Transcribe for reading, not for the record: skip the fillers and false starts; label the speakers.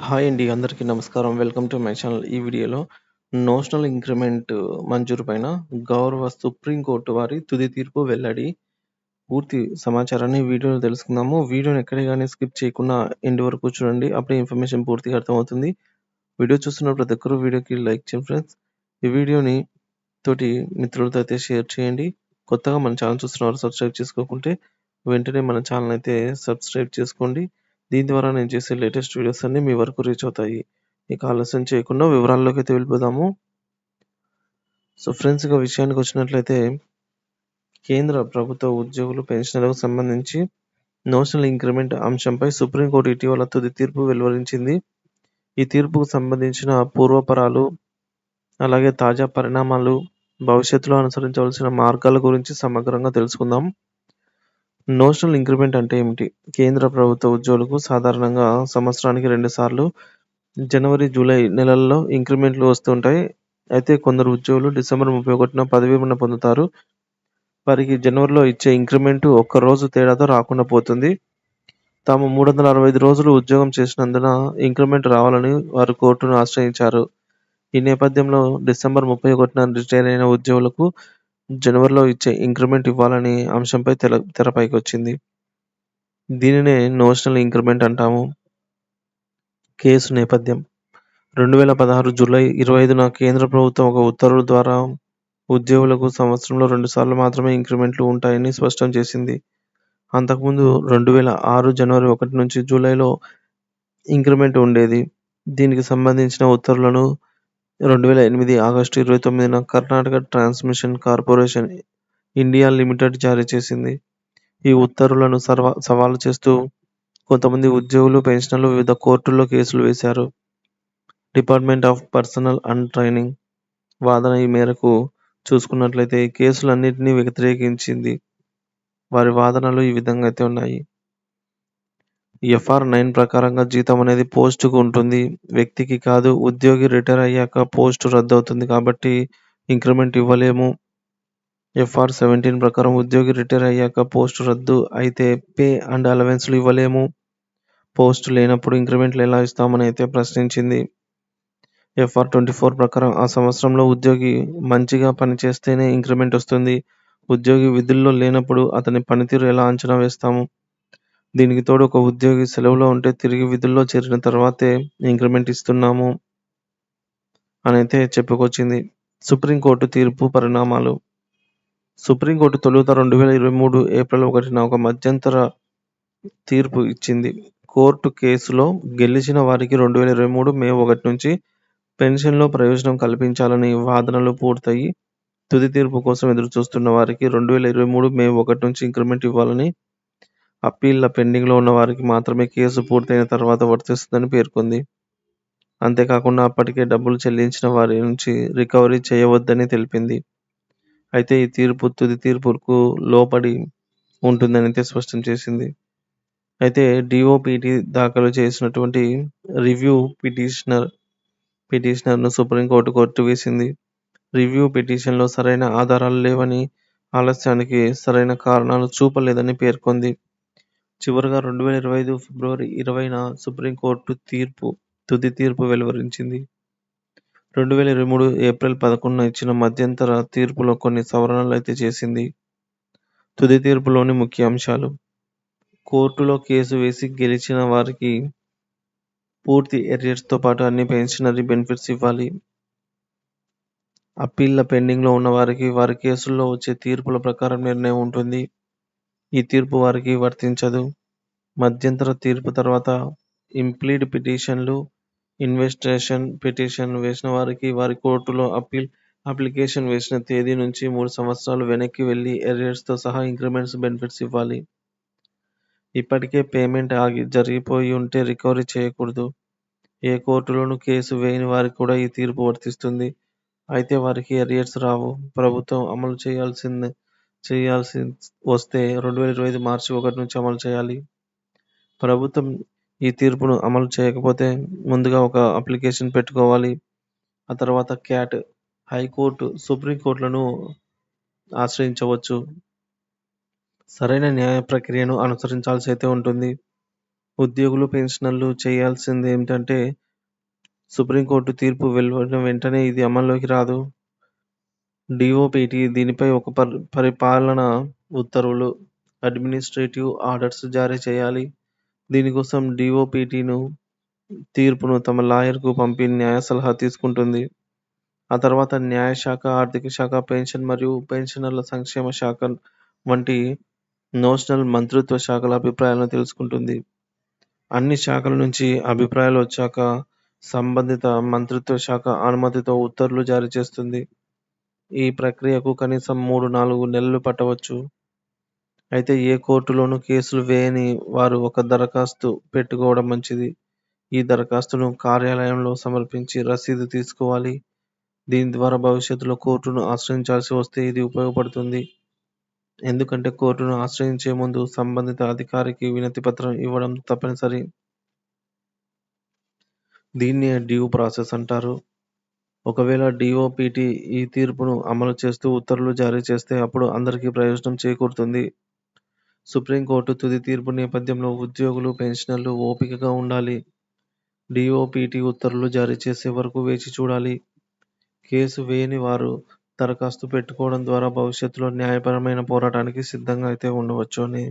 Speaker 1: Hi అండి. అందరికీ నమస్కారం. Welcome to my channel. ఈ వీడియోలో నోషనల్ ఇంక్రిమెంట్ మంజూరు పైన గౌరవ సుప్రీంకోర్టు వారి తుది తీర్పు వెల్లడి. పూర్తి సమాచారాన్ని వీడియోలో తెలుసుకుందాము. వీడియోని ఎక్కడ గాని స్కిప్ చేయకుండా ఎండ్ వరకు చూడండి. అప్పుడే ఇన్ఫర్మేషన్ పూర్తిగా అర్థమవుతుంది. వీడియో చూస్తున్న ప్రతి ఒక్కరు వీడియోకి లైక్ చేయండి ఫ్రెండ్స్. ఈ వీడియోని తోటి మిత్రులతో అయితే షేర్ చేయండి. కొత్తగా మన ఛానల్ చూస్తున్నవారు సబ్స్క్రైబ్ చేసుకోకుంటే వెంటనే మన ఛానల్ అయితే సబ్స్క్రైబ్ చేసుకోండి. దీని ద్వారా నేను చేసే లేటెస్ట్ వీడియోస్ అన్నీ మీ వరకు రీచ్ అవుతాయి. ఇక ఆలస్యం చేయకుండా వివరాల్లోకి అయితే వెళ్ళిపోదాము. సో ఫ్రెండ్స్, ఇక విషయానికి వచ్చినట్లయితే కేంద్ర ప్రభుత్వ ఉద్యోగులు పెన్షన్లకు సంబంధించి నోషనల్ ఇంక్రిమెంట్ అంశంపై సుప్రీంకోర్టు ఇటీవల తుది తీర్పు వెలువరించింది. ఈ తీర్పుకు సంబంధించిన పూర్వపరాలు, అలాగే తాజా పరిణామాలు, భవిష్యత్తులో అనుసరించవలసిన మార్గాల గురించి సమగ్రంగా తెలుసుకుందాం. నోషనల్ ఇంక్రిమెంట్ అంటే ఏమిటి? కేంద్ర ప్రభుత్వ ఉద్యోగులకు సాధారణంగా సంవత్సరానికి 2 సార్లు జనవరి, జూలై నెలల్లో ఇంక్రిమెంట్లు వస్తుంటాయి. అయితే కొందరు ఉద్యోగులు డిసెంబర్ 31న పదవీ విరమణ పొందుతారు. వారికి జనవరిలో ఇచ్చే ఇంక్రిమెంటు ఒక్క రోజు తేడాతో రాకుండా పోతుంది. తాము 365 రోజులు ఉద్యోగం చేసినందున ఇంక్రిమెంట్ రావాలని వారు కోర్టును ఆశ్రయించారు. ఈ నేపథ్యంలో డిసెంబర్ 31న రిటైర్ అయిన ఉద్యోగులకు జనవరిలో ఇచ్చే ఇంక్రిమెంట్ ఇవ్వాలనే అంశంపై తెరపైకొచ్చింది. దీనినే నోషనల్ ఇంక్రిమెంట్ అంటాము. కేసు నేపథ్యం: 2016 జూలై 25న కేంద్ర ప్రభుత్వం ఒక ఉత్తర్వుల ద్వారా ఉద్యోగులకు సంవత్సరంలో 2 సార్లు మాత్రమే ఇంక్రిమెంట్లు ఉంటాయని స్పష్టం చేసింది. అంతకుముందు 2006 జనవరి 1 నుంచి జూలైలో ఇంక్రిమెంట్ ఉండేది. దీనికి సంబంధించిన ఉత్తర్వులను 2008 ఆగస్టు 29న Karnataka transmission corporation India limited జారీ చేసింది. ఈ ఉత్తర్వులను సవాలు చేస్తూ కొంతమంది ఉద్యోగులు, పెన్షనర్లు వివిధ కోర్టుల్లో కేసులు వేశారు. Department of personal and training వాదన ఈ మేరకు చూసుకున్నట్లయితే ఈ కేసులన్నిటినీ వ్యతిరేకించింది. వారి వాదనలు ఈ విధంగా అయితే ఉన్నాయి. FR 9 ప్రకారంగా జీతం అనేది పోస్టుకు ఉంటుంది, వ్యక్తికి కాదు. ఉద్యోగి రిటైర్ అయ్యాక పోస్టు రద్దవుతుంది కాబట్టి ఇంక్రిమెంట్ ఇవ్వలేము. FR 17 ప్రకారం ఉద్యోగి రిటైర్ అయ్యాక పోస్టు రద్దు అయితే పే అండ్ అలవెన్స్లు ఇవ్వలేము. పోస్టు లేనప్పుడు ఇంక్రిమెంట్లు ఎలా ఇస్తామని అయితే ప్రశ్నించింది. FR 24 ప్రకారం ఆ సంవత్సరంలో ఉద్యోగి మంచిగా పనిచేస్తేనే ఇంక్రిమెంట్ వస్తుంది. ఉద్యోగి విధుల్లో లేనప్పుడు అతని పనితీరు ఎలా అంచనా వేస్తాము? దీనికి తోడు ఒక ఉద్యోగి సెలవులో ఉంటే తిరిగి విధుల్లో చేరిన తర్వాతే ఇంక్రిమెంట్ ఇస్తున్నాము అనైతే చెప్పుకొచ్చింది. సుప్రీంకోర్టు తీర్పు పరిణామాలు: సుప్రీంకోర్టు తొలుత 2023 ఏప్రిల్ 1న ఒక మధ్యంతర తీర్పు ఇచ్చింది. కోర్టు కేసులో గెలిచిన వారికి 2023 మే 1 నుంచి పెన్షన్‌లో ప్రయోజనం కల్పించాలని వాదనలు పూర్తయి తుది తీర్పు కోసం ఎదురుచూస్తున్న వారికి 2023 మే 1 నుంచి ఇంక్రిమెంట్ ఇవ్వాలని, అప్పీళ్ల పెండింగ్‌లో ఉన్న వారికి మాత్రమే కేసు పూర్తయిన తర్వాత వర్తిస్తుందని పేర్కొంది. అంతేకాకుండా అప్పటికే డబ్బులు చెల్లించిన వారి నుంచి రికవరీ చేయవద్దని తెలిపింది. అయితే ఈ తీర్పు తుది తీర్పుకు లోబడి ఉంటుందని అయితే స్పష్టం చేసింది. అయితే DOPT దాఖలు చేసినటువంటి రివ్యూ పిటిషనర్ను సుప్రీంకోర్టు కొట్టివేసింది. రివ్యూ పిటిషన్‌లో సరైన ఆధారాలు లేవని, ఆలస్యానికి సరైన కారణాలు చూపలేదని పేర్కొంది. చివరగా 2025 ఫిబ్రవరి 20న సుప్రీంకోర్టు తుది తీర్పు వెలువరించింది. 2023 ఏప్రిల్ 11న ఇచ్చిన మధ్యంతర తీర్పులో కొన్ని సవరణలైతే చేసింది. తుది తీర్పులోని ముఖ్య అంశాలు: కోర్టులో కేసు వేసి గెలిచిన వారికి పూర్తి ఎరియర్స్‌తో పాటు అన్ని పెన్షనరీ బెనిఫిట్స్ ఇవ్వాలి. అప్పీళ్ల పెండింగ్‌లో ఉన్న వారికి వారి కేసుల్లో వచ్చే తీర్పుల ప్రకారం నిర్ణయం ఉంటుంది. ఈ తీర్పు వారికి వర్తించదు. మధ్యంతర తీర్పు తర్వాత ఇంప్లీడ్ పిటిషన్లు, ఇన్వెస్టిగేషన్ పిటిషన్ వేసిన వారికి వారి కోర్టులో అప్లికేషన్ వేసిన తేదీ నుంచి 3 సంవత్సరాలు వెనక్కి వెళ్లి ఎరియర్స్‌తో సహా ఇంక్రిమెంట్స్ బెనిఫిట్స్ ఇవ్వాలి. ఇప్పటికే పేమెంట్ జరిగిపోయి ఉంటే రికవరీ చేయకూడదు. ఏ కోర్టులోనూ కేసు వేయని వారికి కూడా ఈ తీర్పు వర్తిస్తుంది. అయితే వారికి ఎరియర్స్ రావు. ప్రభుత్వం అమలు చేయాల్సి వస్తే 2025 మార్చి 1 నుంచి అమలు చేయాలి. ప్రభుత్వం ఈ తీర్పును అమలు చేయకపోతే ముందుగా ఒక అప్లికేషన్ పెట్టుకోవాలి. ఆ తర్వాత క్యాట్, హైకోర్టు, సుప్రీంకోర్టులను ఆశ్రయించవచ్చు. సరైన న్యాయ ప్రక్రియను అనుసరించాల్సి అయితే ఉంటుంది. ఉద్యోగులు, పెన్షనర్లు చేయాల్సిందేమిటంటే సుప్రీంకోర్టు తీర్పు వెలువడిన వెంటనే ఇది అమల్లోకి రాదు. డీఓపీటీ దీనిపై ఒక పరిపాలనా ఉత్తర్వులు, అడ్మినిస్ట్రేటివ్ ఆర్డర్స్ జారీ చేయాలి. దీనికోసం డీఓపీటీను తీర్పును తమ లాయర్‌కు పంపి న్యాయ సలహా తీసుకుంటుంది. ఆ తర్వాత న్యాయశాఖ, ఆర్థిక శాఖ, పెన్షన్ మరియు పెన్షనర్ల సంక్షేమ శాఖ వంటి నేషనల్ మంత్రిత్వ శాఖల అభిప్రాయాలను తెలుసుకుంటుంది. అన్ని శాఖల నుంచి అభిప్రాయాలు వచ్చాక సంబంధిత మంత్రిత్వ శాఖ అనుమతితో ఉత్తర్వులు జారీ చేస్తుంది. ఈ ప్రక్రియకు కనీసం 3-4 నెలలు పట్టవచ్చు. అయితే ఏ కోర్టులోనూ కేసులు వేయని వారు ఒక దరఖాస్తు పెట్టుకోవడం మంచిది. ఈ దరఖాస్తును కార్యాలయంలో సమర్పించి రసీదు తీసుకోవాలి. దీని ద్వారా భవిష్యత్తులో కోర్టును ఆశ్రయించాల్సి వస్తే ఇది ఉపయోగపడుతుంది. ఎందుకంటే కోర్టును ఆశ్రయించే ముందు సంబంధిత అధికారికి వినతిపత్రం ఇవ్వడం తప్పనిసరి. దీన్నే డ్యూ ప్రాసెస్ అంటారు. ఒకవేళ డీఓపీటీ ఈ తీర్పును అమలు చేస్తూ ఉత్తర్వులు జారీ చేస్తే అప్పుడు అందరికీ ప్రయోజనం చేకూరుతుంది. సుప్రీంకోర్టు తుది తీర్పు నేపథ్యంలో ఉద్యోగులు, పెన్షనర్లు ఓపికగా ఉండాలి. డీఓపీటీ ఉత్తర్వులు జారీ చేసే వరకు వేచి చూడాలి. కేసు వేయని వారు దరఖాస్తు పెట్టుకోవడం ద్వారా భవిష్యత్తులో న్యాయపరమైన పోరాటానికి సిద్ధంగా అయితే ఉండవచ్చు అని